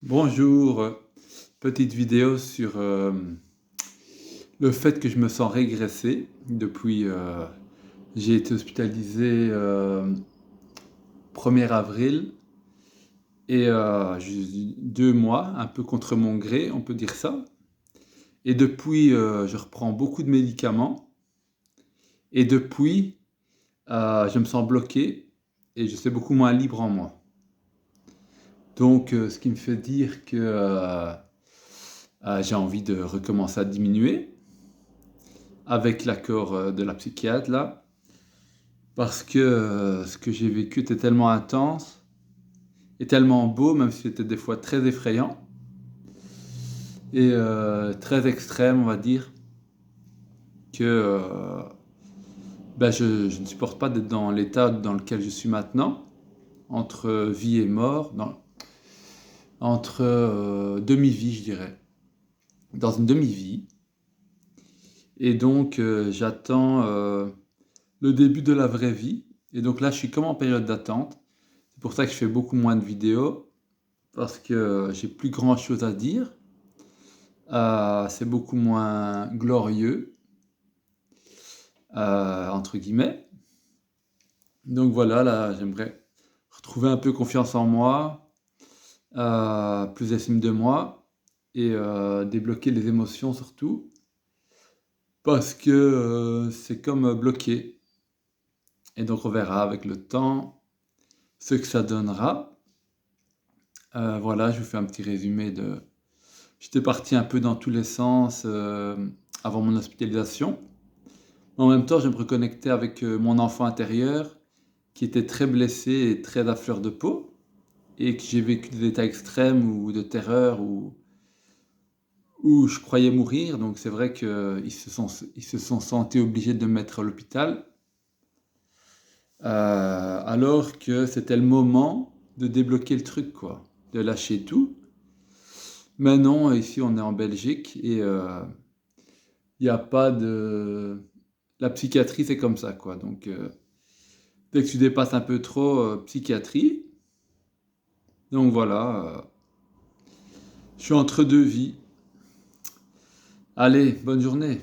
Bonjour, petite vidéo sur le fait que je me sens régressé depuis j'ai été hospitalisé 1er avril et j'ai 2 mois, un peu contre mon gré, on peut dire ça. Et depuis, je reprends beaucoup de médicaments et depuis, je me sens bloqué et je suis beaucoup moins libre en moi. Donc, ce qui me fait dire que j'ai envie de recommencer à diminuer avec l'accord de la psychiatre là, parce que ce que j'ai vécu était tellement intense et tellement beau, même si c'était des fois très effrayant et très extrême, on va dire, que je ne supporte pas d'être dans l'état dans lequel je suis maintenant, entre vie et mort, entre demi-vie, je dirais, dans une demi-vie. Et donc, j'attends le début de la vraie vie. Et donc là, je suis comme en période d'attente. C'est pour ça que je fais beaucoup moins de vidéos, parce que j'ai plus grand chose à dire. C'est beaucoup moins glorieux, entre guillemets. Donc là, j'aimerais retrouver un peu confiance en moi, plus estime de moi, et débloquer les émotions surtout, parce que c'est comme bloqué. Et donc on verra avec le temps ce que ça donnera. Voilà, je vous fais un petit résumé de... J'étais parti un peu dans tous les sens avant mon hospitalisation. En même temps, je me reconnectais avec mon enfant intérieur qui était très blessé et très à fleur de peau et que j'ai vécu des états extrêmes ou de terreur où je croyais mourir. Donc c'est vrai qu'ils se sont sentis obligés de me mettre à l'hôpital alors que c'était le moment de débloquer le truc, quoi, de lâcher tout. Mais non, ici on est en Belgique et il n'y a pas de... La psychiatrie c'est comme ça, quoi. Donc dès que tu dépasses un peu trop, psychiatrie. Donc voilà, je suis entre deux vies. Allez, bonne journée.